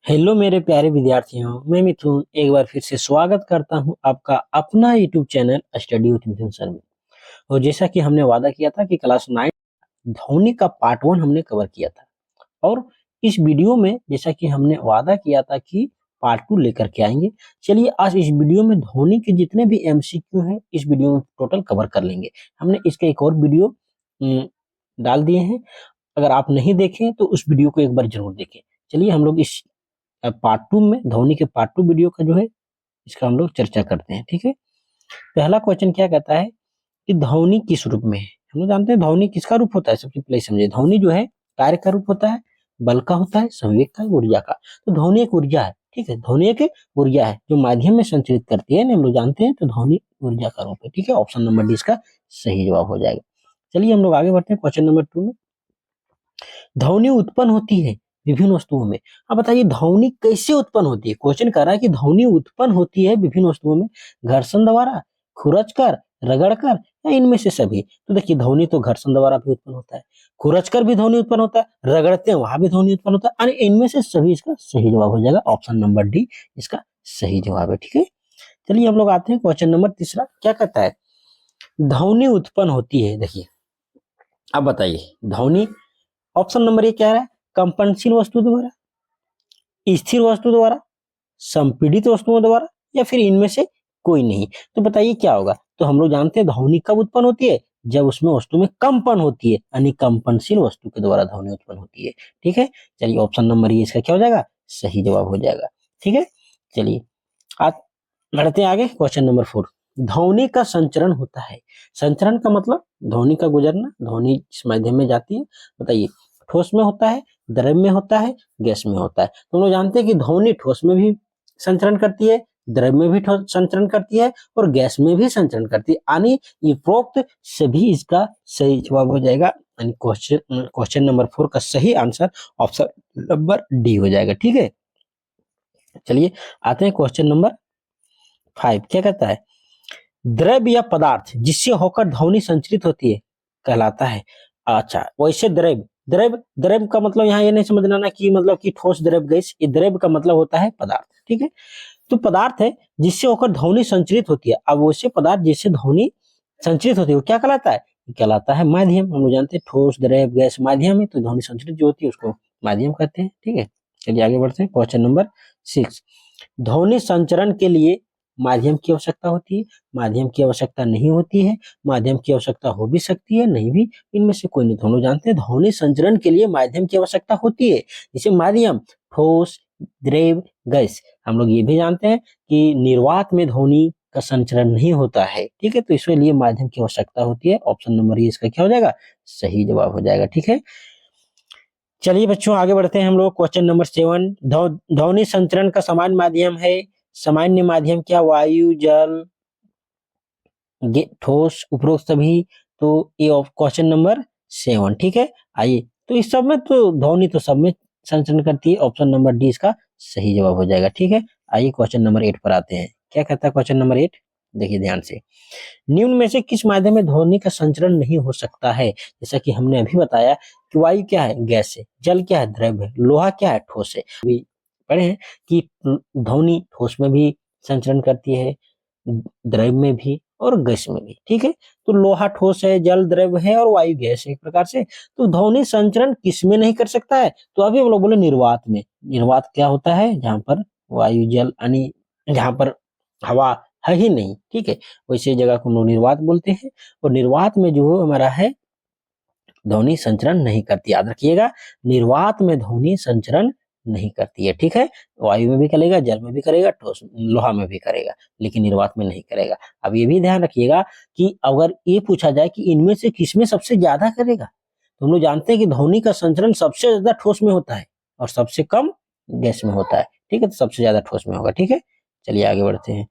Hello मेरे प्यारे विद्यार्थियों, मैं मिथुन एक बार फिर से स्वागत करता हूं आपका अपना YouTube channel study with Mithun sir में। और जैसा कि हमने वादा किया था कि क्लास 9 धोनी का पार्ट 1 हमने कवर किया था। और इस वीडियो में जैसा कि हमने वादा किया था कि पार्ट 2 लेकर के आएंगे। चलिए आज इस वीडियो में धोनी के जितने भी एमसीक्यू हैं इस वीडियो में टोटल कवर कर लेंगे। हमने इसका एक और वीडियो डाल दिए हैं। अगर आप नहीं देखें तो उस वीडियो को एक बार जरूर देखें। चलिए हम लोग इस पार्ट 2 में धोनी के पार्ट 2 वीडियो का जो है इसका हम लोग चर्चा करते हैं। ठीक है, पहला क्वेश्चन क्या कहता है कि धोनी किस रूप में है। हम लोग जानते हैं धोनी किसका रूप होता है। सबसे पहले समझे, धोनी जो है कार्य का रूप होता है, बल का होता है, संवेग का, ऊर्जा का। तो धोनी एक ऊर्जा है। ठीक है, धोनी एक ऊर्जा है जो माध्यम में संचरित करती है, हम लोग जानते हैं। तो धोनी ऊर्जा का रूप है। ठीक है, ऑप्शन नंबर डी इसका सही जवाब हो जाएगा। चलिए हम लोग आगे बढ़ते हैं क्वेश्चन नंबर 2 में। ध्वनि उत्पन्न होती है विभिन्न वस्तुओं में। अब बताइए ध्वनि कैसे उत्पन्न होती है। क्वेश्चन कर रहा है कि ध्वनि उत्पन्न होती है विभिन्न वस्तुओं में, घर्षण द्वारा, खुरचकर, रगड़कर या इनमें से सभी। तो देखिए ध्वनि तो घर्षण द्वारा भी उत्पन्न होता है, खुरचकर भी ध्वनि उत्पन्न होता है, रगड़ते हैं वहां भी ध्वनि उत्पन्न होता है, और इनमें से सभी इसका सही जवाब हो जाएगा। ऑप्शन नंबर डी इसका सही जवाब है। ठीक है, चलिए हम लोग आते हैं क्वेश्चन नंबर तीसरा। क्या कहता है ध्वनि उत्पन्न होती है। देखिए अब बताइए ध्वनि, ऑप्शन नंबर ए क्या है, कंपनशील वस्तु द्वारा, स्थिर वस्तु द्वारा, संपीड़ित वस्तुओं द्वारा, या फिर इनमें से कोई नहीं। तो बताइए क्या होगा। तो हम लोग जानते हैं ध्वनि कब उत्पन्न होती है, जब उसमें वस्तु में कंपन होती है, यानी कंपनशील वस्तु के द्वारा ध्वनि उत्पन्न होती है। ठीक है, चलिए ऑप्शन नंबर ए इसका क्या हो जाएगा, सही जवाब हो जाएगा। ठीक है, चलिए आज बढ़ते हैं आगे। क्वेश्चन नंबर 4, ध्वनि का संचरण होता है। संचरण का मतलब ध्वनि का गुजरना, ध्वनि इस माध्यम में जाती है। बताइए ठोस में होता है, द्रव में होता है, गैस में होता है। तो हम लोग जानते हैं कि ध्वनि ठोस में भी संचरण करती है, द्रव में भी संचरण करती है, और गैस में भी संचरण करती है। यानी उपरोक्त सभी इसका सही जवाब हो जाएगा। यानी क्वेश्चन नंबर 4 का सही आंसर ऑप्शन नंबर डी हो जाएगा। ठीक है, चलिए आते हैं क्वेश्चन नंबर 5। क्या कहता है द्रव्य या पदार्थ जिससे होकर ध्वनि संचरित होती है कहलाता है। अच्छा वैसे द्रव्य, द्रव्य का मतलब यहाँ ये नहीं समझना ना कि मतलब कि ठोस द्रव्य गैस, ये द्रव्य का मतलब होता है पदार्थ। ठीक है, तो पदार्थ है जिससे होकर ध्वनि संचरित होती है। अब वैसे पदार्थ जिससे ध्वनि संचरित होती है वो क्या कहलाता है, कहलाता है माध्यम। हम लोग जानते हैं ठोस द्रव्य गैस माध्यम है, तो ध्वनि संचरित जो होती है उसको माध्यम कहते हैं। ठीक है, चलिए आगे बढ़ते हैं क्वेश्चन नंबर 6। ध्वनि संचरण के लिए माध्यम की आवश्यकता होती है, माध्यम की आवश्यकता नहीं होती है, माध्यम की आवश्यकता हो भी सकती है, नहीं भी, इनमें से कोई नहीं। दोनों जानते हैं ध्वनि संचरण के लिए माध्यम की आवश्यकता होती है। जैसे माध्यम ठोस, द्रव, गैस। हम लोग ये भी जानते हैं कि निर्वात में ध्वनि का संचरण नहीं होता है। ठीक है, तो इसके लिए माध्यम की आवश्यकता होती है। ऑप्शन नंबर ए इसका क्या हो जाएगा, सही जवाब हो जाएगा। ठीक है, चलिए बच्चों आगे बढ़ते हैं हम लोग क्वेश्चन नंबर 7। ध्वनि संचरण का सामान्य माध्यम है। सामान्य माध्यम क्या, वायु, जल, ठोस, उपरोक्त सभी। तो ये क्वेश्चन नंबर 7। ठीक है, आइए तो इस सब में तो ध्वनि तो सब में संचरण करती है। ऑप्शन नंबर डी इसका सही जवाब हो जाएगा। ठीक है, आइए क्वेश्चन नंबर 8 पर आते हैं। क्या कहता है क्वेश्चन नंबर 8, देखिए ध्यान से। निम्न में से किस माध्यम में ध्वनि का संचरण नहीं हो सकता है। जैसा कि हमने अभी बताया कि वायु क्या है, गैस है, जल क्या है, द्रव है, लोहा क्या है, ठोस है। अभी पढ़े हैं कि ध्वनि ठोस में भी संचरण करती है, द्रव में भी और गैस में भी। ठीक है, तो लोहा ठोस है, जल द्रव है और वायु गैस है एक प्रकार से। तो ध्वनि संचरण किस में नहीं कर सकता है, तो अभी हम लोग बोले निर्वात में। निर्वात क्या होता है, जहां पर वायु जल यानी जहां पर हवा है ही नहीं। ठीक है, वैसे जगह को हम लोग निर्वात बोलते हैं। और निर्वात में जो हमारा है ध्वनि संचरण नहीं करती, याद रखिएगा निर्वात में ध्वनि संचरण नहीं करती है। ठीक है, वायु में भी करेगा, जल में भी करेगा, ठोस लोहा में भी करेगा, लेकिन निर्वात में नहीं करेगा। अब ये भी ध्यान रखिएगा कि अगर ये पूछा जाए कि इनमें से किसमें सबसे ज्यादा करेगा, तो हम लोग जानते हैं कि ध्वनि का संचरण सबसे ज्यादा ठोस में होता है और सबसे कम गैस में होता है। ठीक है, तो सबसे ज्यादा ठोस में होगा। ठीक है, चलिए आगे बढ़ते हैं।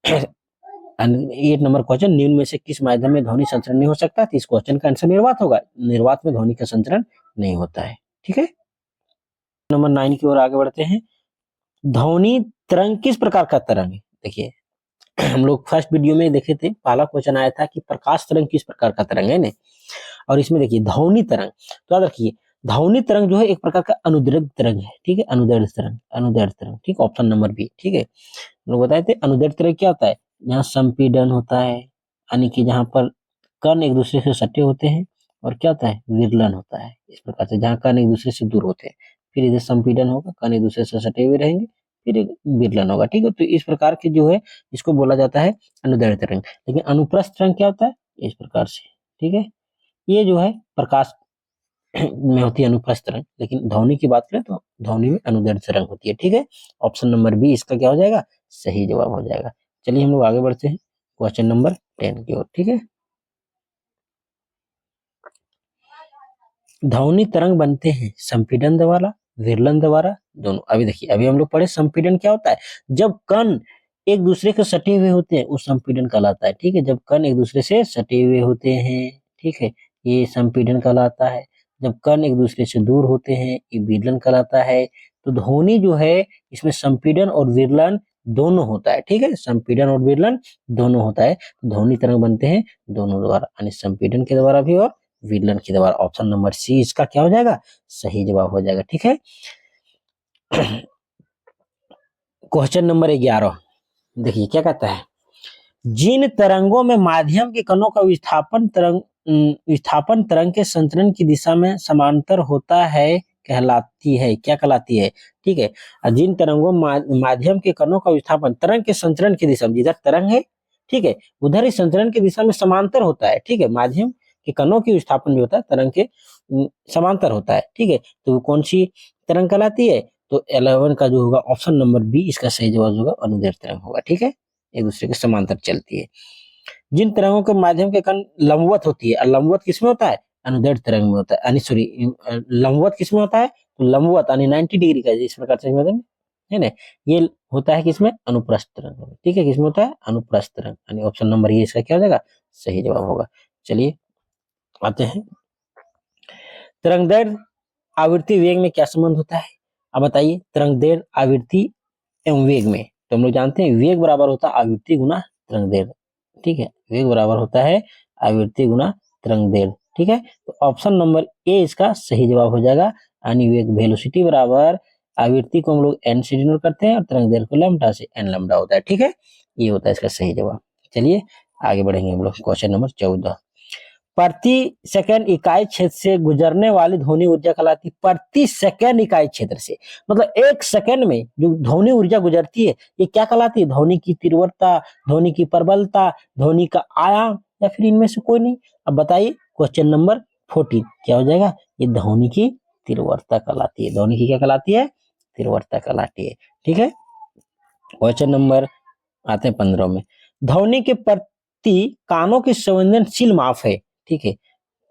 8 नंबर क्वेश्चन, निम्न में से किस माध्यम में ध्वनि संचरण नहीं हो सकता। तो इस क्वेश्चन का आंसर निर्वात होगा। निर्वात में ध्वनि का संचरण नहीं होता है। ठीक है, नंबर 9 की ओर आगे बढ़ते हैं। ध्वनि तरंग किस प्रकार का तरंग है। देखिए हम लोग फर्स्ट वीडियो में देखे थे, पहला क्वेश्चन आया था कि प्रकाश तरंग किस प्रकार का तरंग है ने, और इसमें देखिए ध्वनि तरंग। तो याद रखिए ध्वनि तरंग जो है एक प्रकार का अनुदैर्ध्य तरंग है, ठीक है, अनुदैर्ध्य तरंग, ठीक, ऑप्शन नंबर बी, ठीक है। लोग बताए थे अनुदैर्ध्य तरंग क्या होता है, जहाँ संपीड़न होता है, यानी कि जहाँ पर कण एक दूसरे से सटे होते हैं, और क्या होता है, विरलन होता है, इस प्रकार से, जहाँ कण एक दूसरे से दूर होते हैं, फिर इधर संपीड़न होगा, कण एक दूसरे से सटे हुए रहेंगे, फिर एक विरलन होगा, ठीक है। तो इस प्रकार के जो है इसको बोला जाता है अनुदैर्ध्य तरंग। लेकिन अनुप्रस्थ तरंग क्या होता है, इस प्रकार से, ठीक है, ये जो है प्रकाश में होती है अनुप्रस्थ तरंग, लेकिन ध्वनि की बात करें तो ध्वनि में अनुदैर्ध्य तरंग होती है, ठीक है। ऑप्शन नंबर बी इसका क्या हो जाएगा, सही जवाब हो जाएगा। चलिए हम लोग आगे बढ़ते हैं क्वेश्चन नंबर 10 की ओर, ठीक है। ध्वनि तरंग बनते हैं संपीड़न द्वारा, विरलन द्वारा, दोनों। अभी देखिए, अभी हम लोग पढ़े संपीड़न क्या होता है, जब कण एक दूसरे के सटे हुए होते हैं वो संपीड़न कहलाता है, ठीक है, जब कण एक दूसरे से सटे हुए होते हैं, ठीक है, ये संपीड़न कहलाता है। जब कण एक दूसरे से दूर होते हैं ये विरलन कहलाता है। तो ध्वनि जो है इसमें संपीड़न और विरलन दोनों होता है, ठीक है, संपीड़न और विरलन दोनों होता है। ध्वनि तरंग बनते हैं दोनों द्वारा, यानी संपीड़न के द्वारा भी और विरलन की द्वारा। ऑप्शन नंबर सी इसका क्या हो जाएगा, सही जवाब हो जाएगा, ठीक है। क्वेश्चन नंबर 11 देखिए क्या कहता है, जिन तरंगों में माध्यम के कणों का विस्थापन तरंग के संचरण की दिशा में समांतर होता है कहलाती है, क्या कहलाती है, ठीक है। जिन तरंगों माध्यम के कणों का विस्थापन तरंग के संचरण की दिशा में, जिधर तरंग है, ठीक है, उधर ही संचरण की दिशा में समांतर होता है, ठीक है, माध्यम के कणों की विस्थापन जो होता है तरंग के समांतर होता है, ठीक है। तो कौन सी तरंग कहलाती है, तो 11 का जो होगा ऑप्शन नंबर बी इसका सही जवाब होगा, अनुदैर्ध्य तरंग होगा, ठीक है, एक दूसरे के समांतर चलती है। जिन तरंगों के माध्यम के कण लंबवत होती है, और लंबवत किसमें होता है, अनुदैर्ध्य तरंग में होता है, यानी सॉरी लंबवत किसमें होता है, तो लंबवत यानी 90 डिग्री का, इस प्रकार से है ना, ये होता है किसमें, अनुप्रस्थ तरंग में, ठीक है, किसमें होता है, अनुप्रस्थ तरंग, यानी ऑप्शन नंबर ये इसका क्या हो जाएगा, सही जवाब होगा। चलिए आते हैं, तरंगदैर्ध्य आवृत्ति वेग में क्या संबंध होता है, अब बताइए, तरंगदैर्ध्य आवृत्ति एवं वेग में, तो हम लोग जानते हैं वेग बराबर होता है आवृत्ति गुना तरंगदैर्ध्य, ठीक है, वेग बराबर होता है आवृत्ति गुना तरंगदैर्ध्य, ठीक है। तो ऑप्शन नंबर ए इसका सही जवाब हो जाएगा, यानी वेग वेलोसिटी बराबर आवृत्ति को हम लोग एन से डिनोट करते हैं और तरंगदैर्ध्य को लैम्डा से, एन लैम्डा होता है, ठीक है, ये होता है इसका सही जवाब। चलिए आगे बढ़ेंगे हम लोग क्वेश्चन नंबर 14, प्रति सेकंड इकाई क्षेत्र से गुजरने वाली ध्वनि ऊर्जा कहलाती, प्रति सेकंड इकाई क्षेत्र से, मतलब एक सेकंड में जो ध्वनि ऊर्जा गुजरती है ये क्या कहलाती है, ध्वनि की तीव्रता, ध्वनि की प्रबलता, ध्वनि का आयाम, या फिर इनमें से कोई नहीं। अब बताइए क्वेश्चन नंबर 14 क्या हो जाएगा, ये ध्वनि की तीव्रता कहलाती है, ध्वनि की क्या कहलाती है, तीव्रता कहलाती है, ठीक है। क्वेश्चन नंबर आते हैं 15 में, ध्वनि के प्रति कानों की संवेदनशील माप है, ठीक है,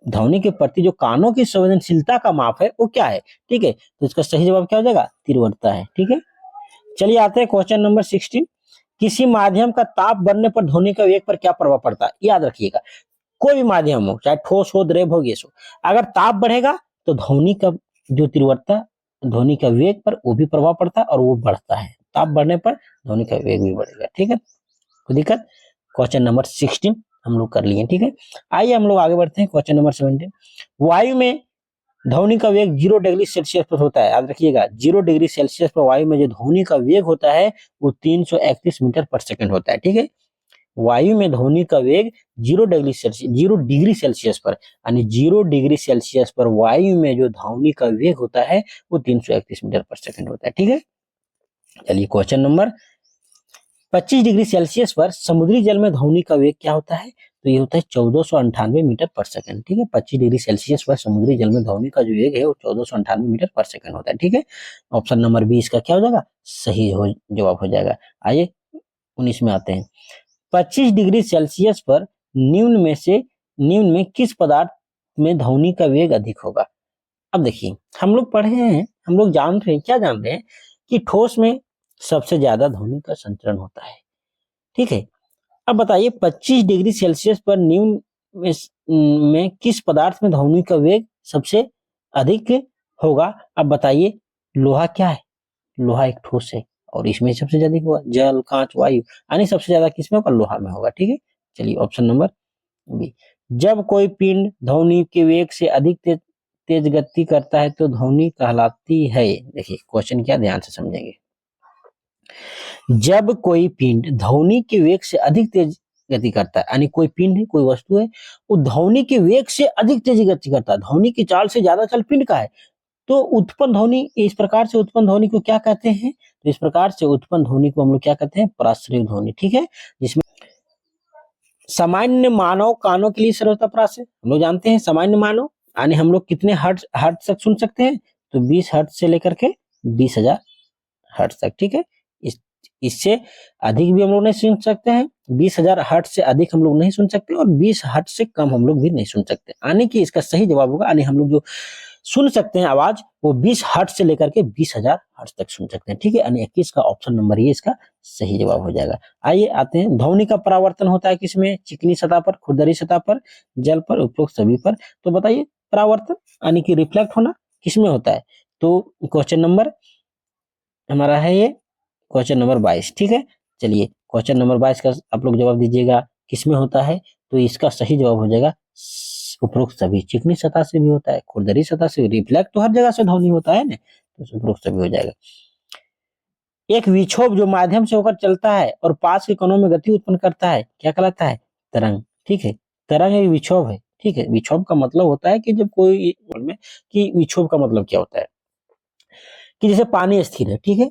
ध्वनि के प्रति जो कानों की संवेदनशीलता का माप है वो क्या है, ठीक है, तो इसका सही जवाब क्या हो जाएगा, तीव्रता है, ठीक है। चलिए आते हैं क्वेश्चन नंबर 16, किसी माध्यम का ताप बढ़ने पर ध्वनि का वेग पर क्या प्रभाव पड़ता है, याद रखिएगा, कोई भी माध्यम हो, चाहे ठोस हो, द्रव हो, गैस हो, अगर ताप बढ़ेगा तो ध्वनि का जो तीव्रता, ध्वनि का वेग पर वो भी प्रभाव पड़ता है और वो बढ़ता है, ताप बढ़ने पर ध्वनि का वेग भी बढ़ेगा, ठीक है, कोई दिक्कत। क्वेश्चन नंबर 16 हम लोग कर लिए, ठीक है। आइए हम लोग आगे बढ़ते हैं क्वेश्चन नंबर 17, वायु में ध्वनि का वेग 0 डिग्री सेल्सियस पर होता है, याद रखिएगा 0 डिग्री सेल्सियस पर वायु में जो ध्वनि का वेग होता है वो 331 मीटर पर सेकंड होता है, ठीक है। वायु में ध्वनि का वेग 0 डिग्री सेल्सियस पर, यानी 0 डिग्री सेल्सियस पर वायु में जो ध्वनि का वेग होता है वो 331 मीटर पर सेकंड होता है, ठीक है। चलिए क्वेश्चन नंबर 25 डिग्री सेल्सियस पर समुद्री जल में ध्वनि का वेग क्या होता है, तो ये होता है 1498 मीटर पर सेकंड, ठीक है, 25 डिग्री सेल्सियस पर समुद्री जल में ध्वनि का जो वेग है वो 1498 मीटर पर सेकंड होता है, ठीक है। ऑप्शन नंबर बी इसका क्या हो जाएगा, सही जवाब हो जाएगा। आइए 19 में आते हैं, 25 डिग्री सेल्सियस पर निम्न में किस पदार्थ में ध्वनि का वेग अधिक होगा। अब देखिए हम लोग पढ़े हैं, हम लोग जान रहे हैं, क्या जान रहे हैं कि ठोस में सबसे ज्यादा ध्वनि का संचरण होता है, ठीक है। अब बताइए 25 डिग्री सेल्सियस पर निम्न में किस पदार्थ में ध्वनि का वेग सबसे अधिक होगा। अब बताइए लोहा क्या है, लोहा एक ठोस है और इसमें सबसे ज्यादा होगा, जल, कांच, वायु, यानी सबसे ज्यादा किसमें होगा, लोहा में होगा, ठीक है। चलिए ऑप्शन नंबर बी, जब कोई पिंड ध्वनि के वेग से अधिक तेज तेज गति करता है तो ध्वनि कहलाती है। देखिए क्वेश्चन क्या, ध्यान से समझेंगे। जब कोई पिंड ध्वनि के वेग से अधिक तेज गति करता है, यानी कोई पिंड है, कोई वस्तु है, वो ध्वनि के वेग से अधिक तेज गति करता है, ध्वनि की चाल से ज्यादा चाल पिंड का है, तो उत्पन्न ध्वनि, इस प्रकार से उत्पन्न ध्वनि को क्या कहते हैं? तो इस प्रकार से उत्पन्न ध्वनि को हम लोग क्या कहते हैं? पराश्रय ध्वनि। ठीक है, जिसमें सामान्य मानव कानों के लिए सर्वथा पराश्रय, हम लोग जानते हैं सामान्य मानव यानी हम लोग कितने हर्ट्ज तक सुन सकते हैं? तो 20 हर्ट्ज से लेकर के 20,000 हर्ट्ज तक। ठीक है, इससे अधिक भी हम लोग नहीं सुन सकते हैं, 20,000 हर्ट्ज से अधिक हम लोग नहीं सुन सकते, और 20 हर्ट्ज से कम हम लोग भी नहीं सुन सकते। यानी कि इसका सही जवाब होगा, यानी हम लोग जो सुन सकते हैं आवाज वो 20 हर्ट्ज से लेकर के 20,000 हर्ट्ज तक सुन सकते हैं। ठीक है, यानी 21 का ऑप्शन नंबर ये इसका सही जवाब हो जाएगा। आइए आते हैं, ध्वनि का परावर्तन होता है किसमें? चिकनी सतह पर, खुरदरी सतह पर, जल पर, उपरोक्त सभी पर। तो बताइए परावर्तन यानी कि रिफ्लेक्ट होना किसमें होता है? तो क्वेश्चन नंबर हमारा है ये क्वेश्चन नंबर 22। ठीक है, चलिए क्वेश्चन नंबर 22 का आप लोग जवाब दीजिएगा किसमें होता है? तो इसका सही जवाब हो जाएगा उपरोक्त सभी। चिकनी सतह से भी होता है, खुरदरी सतह से, रिफ्लेक्ट तो हर जगह से ध्वनि होता है ना, तो उपरोक्त सभी हो जाएगा। एक विक्षोभ जो माध्यम से होकर चलता है और पास के कणों में गति उत्पन्न करता है, क्या कहलाता है? तरंग। ठीक है, तरंग एक विक्षोभ है। ठीक है, विक्षोभ का मतलब होता है कि जब कोई में कि विक्षोभ का मतलब क्या होता है कि जैसे पानी स्थिर है, ठीक है,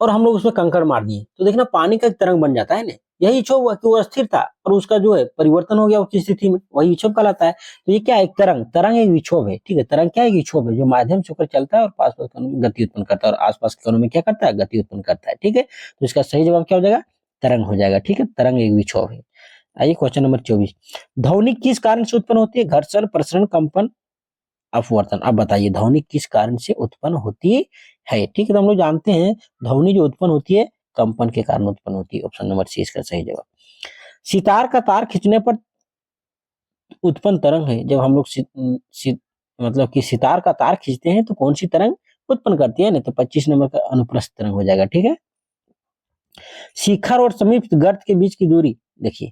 और हम लोग उसमें कंकड़ मार दिए तो देखना पानी का एक तरंग बन जाता है ना, यही क्षोभ हुआ कि वो अस्थिर था और उसका जो है परिवर्तन हो गया उस स्थिति में, वही विक्षोभ कहलाता है। तो ये क्या है? एक तरंग। तरंग एक विक्षोभ है। ठीक है, तरंग क्या है? विक्षोभ है जो माध्यम से होकर चलता है और पास पास कणों में गति उत्पन्न करता है, और आसपास के कणों में क्या करता है? गति उत्पन्न करता है। ठीक है, तो इसका सही जवाब क्या हो जाएगा? तरंग हो जाएगा। ठीक है, तरंग एक विक्षोभ है। आइए क्वेश्चन नंबर 24, ध्वनि किस कारण से उत्पन्न होती है? घर्षण, प्रसरण, कंपन, अपवर्तन। अब बताइए ध्वनि किस कारण से उत्पन्न होती है? ठीक है, तो हम लोग जानते हैं ध्वनि जो उत्पन्न होती है कंपन के कारण उत्पन्न होती है। ऑप्शन नंबर सी इसका सही जवाब। सितार का तार खींचने पर उत्पन्न तरंग है, जब हम लोग मतलब कि सितार का तार खींचते हैं तो कौन सी तरंग उत्पन्न करती है ना? तो 25 नंबर का अनुप्रस्थ तरंग हो जाएगा। ठीक है, शिखर और समीप गर्त के बीच की दूरी, देखिए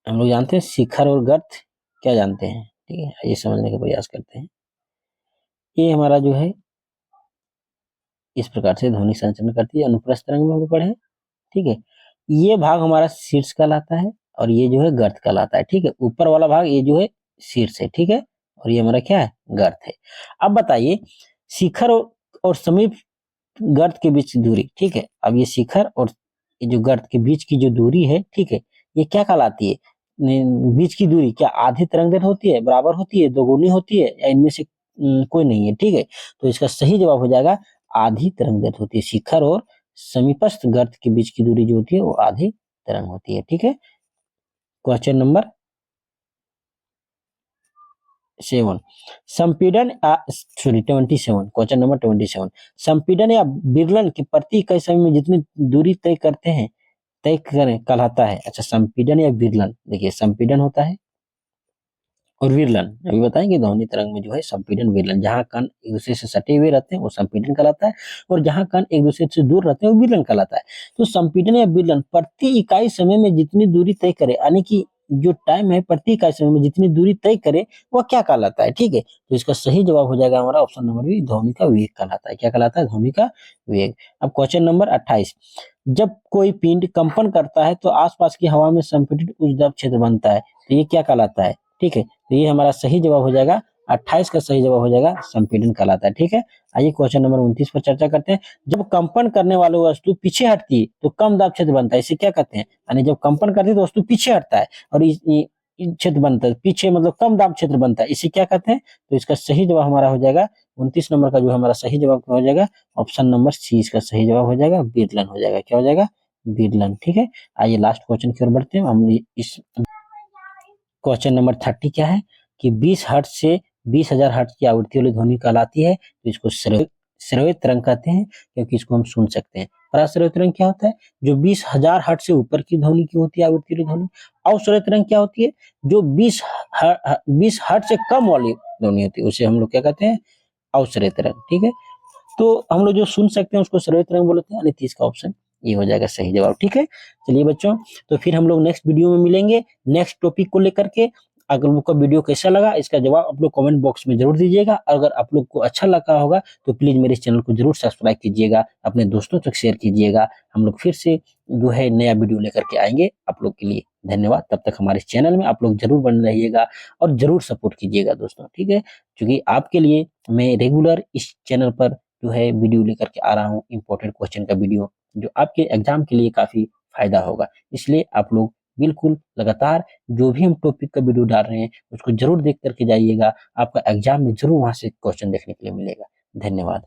हम लोग जानते हैं शिखर और गर्त क्या जानते हैं? ठीक है, ये समझने का प्रयास करते हैं। ये हमारा जो है इस प्रकार से ध्वनि संचरण करती है, अनुप्रस्थ तरंग में हम पढ़े। ठीक है, ये भाग हमारा शीर्ष कहलाता है और ये जो है गर्त कहलाता है। ठीक है, ऊपर वाला भाग ये जो है शीर्ष है। ठीक है, और ये हमारा क्या है? गर्त है। अब बताइए शिखर और समीप गर्त के बीच की दूरी। ठीक है, अब ये शिखर और ये जो गर्त के बीच की जो दूरी है, ठीक है, ये क्या कहलाती है? बीच की दूरी क्या आधी तरंगदैर्घ्य होती है, बराबर होती है, दोगुनी होती है, या इनमें से कोई नहीं है? ठीक है, तो इसका सही जवाब हो जाएगा आधी तरंगदैर्घ्य होती है। शिखर और समीपस्थ गर्त के बीच की दूरी जो होती है वो आधी तरंग होती है। ठीक है, क्वेश्चन नंबर 7, संपीड़न 27, क्वेश्चन नंबर 27, संपीड़न या विरलन की प्रति इकाई समय में जितनी दूरी तय करते हैं, तय करें कहलाता है। अच्छा, संपीड़न या विरलन, देखिए संपीड़न होता है और विरलन अभी बताएंगे। ध्वनि तरंग में जो है संपीड़न, विरलन, जहां कण एक दूसरे से सटे हुए रहते हैं वो संपीड़न कहलाता है, और जहां कण एक दूसरे से दूर रहते हैं वो विरलन कहलाता है। तो संपीड़न या विरलन प्रति इकाई समय में जितनी दूरी तय करे, यानी कि जो टाइम है प्रति इकाई समय में जितनी दूरी तय करे वह क्या कहलाता है? ठीक है, तो इसका सही जवाब हो जाएगा हमारा ऑप्शन नंबर बी, ध्वनि का वेग कहलाता है। क्या कहलाता है? ध्वनि का वेग। अब क्वेश्चन नंबर 28, जब कोई पिंड कंपन करता है तो आसपास की हवा में संपीड़ित उच्च दाब क्षेत्र बनता है, तो ये क्या कहलाता है? ठीक है, तो ये हमारा सही जवाब हो जाएगा 28 का सही जवाब हो जाएगा संपीड़न कहलाता है। ठीक है, आइए क्वेश्चन नंबर 29 पर चर्चा करते हैं। जब कंपन करने वाली वस्तु पीछे हटती है तो कम दाब क्षेत्र बनता है, इसे क्या कहते हैं? यानी जब कंपन करती है तो वस्तु पीछे हटता है और क्षेत्र बनता है, पीछे मतलब कम दाब क्षेत्र बनता है, इसे क्या कहते हैं? तो इसका सही जवाब हमारा हो जाएगा 29 नंबर का जो हमारा सही जवाब हो जाएगा ऑप्शन नंबर सी, इसका सही जवाब हो जाएगा विरलन हो जाएगा। क्या हो जाएगा? विरलन। ठीक है, आइए लास्ट क्वेश्चन की ओर बढ़ते हैं। हम इस क्वेश्चन नंबर 30 क्या है कि 20 हर्ट्ज से 20,000 हर्ट्ज की आवृत्ति वाली ध्वनि कहलाती है, तो इसको श्रव्य तरंग कहते हैं क्योंकि इसको हम सुन सकते हैं। पराश्रव्य तरंग क्या होता है? जो 20,000 हर्ट्ज से ऊपर की ध्वनि की होती है आवृत्ति वाली ध्वनि। अवश्रव्य तरंग क्या होती है? जो 20 हर्ट्ज से कम वाली ध्वनि होती है उसे हम लोग क्या कहते हैं? अवश्रव्य तरंग। ठीक है, तो हम लोग जो सुन सकते हैं उसको श्रव्य तरंग बोलते हैं, यानी 30 का ऑप्शन ये हो जाएगा सही जवाब। ठीक है, चलिए बच्चों, तो फिर हम लोग नेक्स्ट वीडियो में मिलेंगे नेक्स्ट टॉपिक को लेकर के। आप लोग का वीडियो कैसा लगा इसका जवाब आप लोग कमेंट बॉक्स में जरूर दीजिएगा। अगर आप लोग को अच्छा लगा होगा तो प्लीज मेरे चैनल को जरूर सब्सक्राइब कीजिएगा, अपने दोस्तों तक शेयर कीजिएगा। हम लोग फिर से जो है नया वीडियो लेकर के आएंगे आप लोग के लिए। धन्यवाद। तब तक हमारे चैनल में आप लोग जरूर बने रहिएगा और जरूर सपोर्ट कीजिएगा दोस्तों, ठीक है। क्योंकि आपके लिए मैं रेगुलर इस चैनल पर जो है वीडियो लेकर के आ रहा हूँ, इंपॉर्टेंट क्वेश्चन का वीडियो, जो आपके एग्जाम के लिए काफी फायदा होगा। इसलिए आप लोग बिल्कुल लगातार जो भी हम टॉपिक का वीडियो डाल रहे हैं उसको जरूर देख करके जाइएगा। आपका एग्जाम में जरूर वहां से क्वेश्चन देखने के लिए मिलेगा। धन्यवाद।